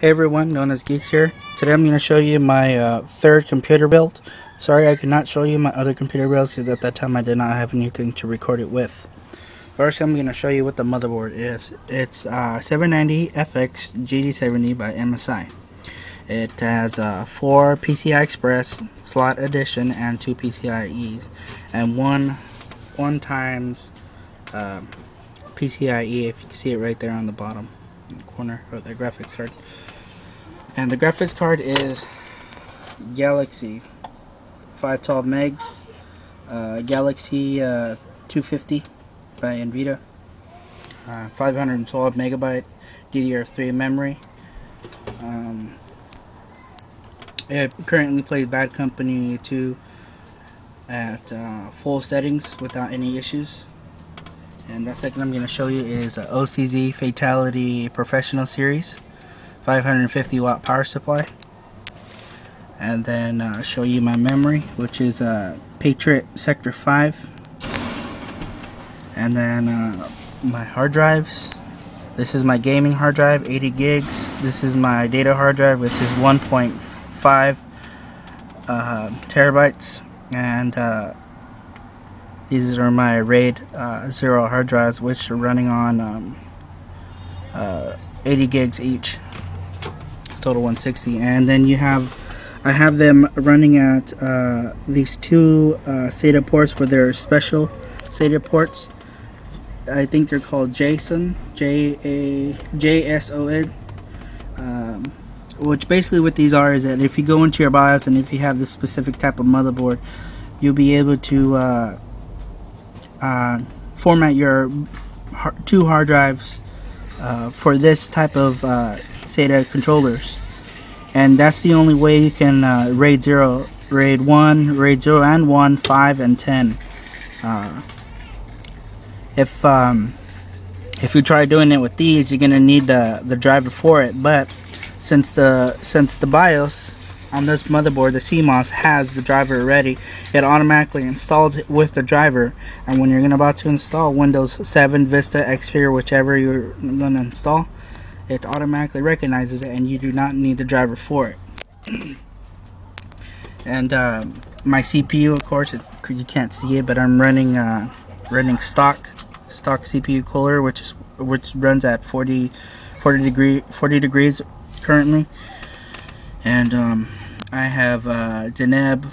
Hey everyone, known as Geeks here. Today I'm going to show you my third computer build. Sorry I could not show you my other computer builds because at that time I did not have anything to record it with. First I'm going to show you what the motherboard is. It's 790FX GD70 by MSI. It has 4 PCI Express slot addition and 2 PCIe's and one times PCIe, if you can see it right there on the bottom in the corner of the graphics card. And the graphics card is Galaxy 512 megs, Galaxy 250 by NVIDIA, 512 megabyte DDR3 memory. It currently plays Bad Company 2 at full settings without any issues. And the second I'm going to show you is OCZ Fatality Professional Series 550 watt power supply. And then show you my memory, which is Patriot Sector 5. And then my hard drives. This is my gaming hard drive, 80 gigs. This is my data hard drive, which is 1.5 terabytes. And these are my RAID 0 hard drives, which are running on 80 gigs each, total 160. And then I have them running at these two SATA ports, where they're special SATA ports. I think they're called JSON, JSON. Which basically what these are is that if you go into your BIOS and if you have this specific type of motherboard, you'll be able to format your two hard drives for this type of SATA controllers. And that's the only way you can RAID 0, RAID 1, RAID 0 and 1, 5 and 10. If you try doing it with these, you're gonna need the driver for it. But since the BIOS on this motherboard, the CMOS, has the driver already, it automatically installs it with the driver. And when you're about to install Windows 7, Vista, XP, or whichever you're gonna install, it automatically recognizes it, and you do not need the driver for it. And my CPU, of course, you can't see it, but I'm running stock CPU cooler, which runs at 40 degrees currently. And I have deneb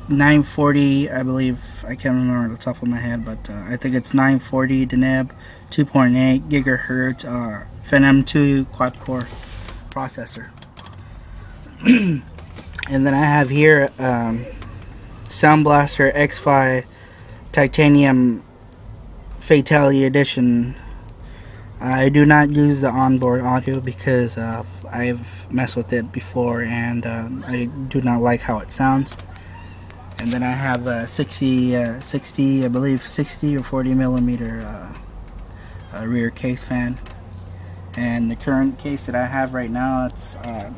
940, I believe. I can't remember on the top of my head, but I think it's 940 deneb, 2.8 gigahertz phenom 2 quad core processor. And then I have here Blaster Xfi Titanium Fatality Edition. I do not use the onboard audio because I've messed with it before, and I do not like how it sounds. And then I have a 60 or 40 millimeter rear case fan. And the current case that I have right now, it's a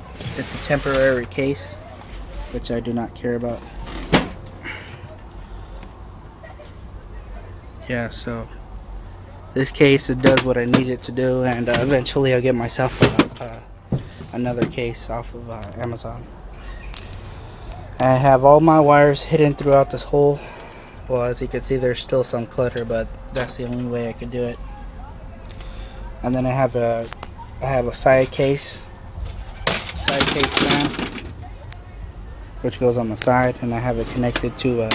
temporary case, which I do not care about. Yeah, so this case, it does what I need it to do, and eventually I'll get myself another case off of Amazon. I have all my wires hidden throughout this hole. Well, as you can see, there's still some clutter, but that's the only way I could do it. And then I have a side case fan, which goes on the side, and I have it connected to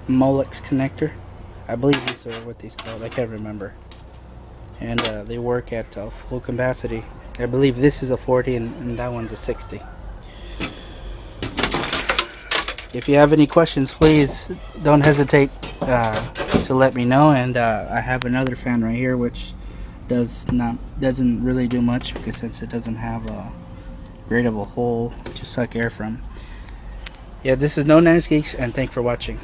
Molex connector. I believe these are what these called. I can't remember. And they work at full capacity. I believe this is a 40 and that one's a 60. If you have any questions, please don't hesitate to let me know. And I have another fan right here, which doesn't really do much, because since it doesn't have a great of a hole to suck air from. Yeah, this is Known as Geeks, and thanks for watching.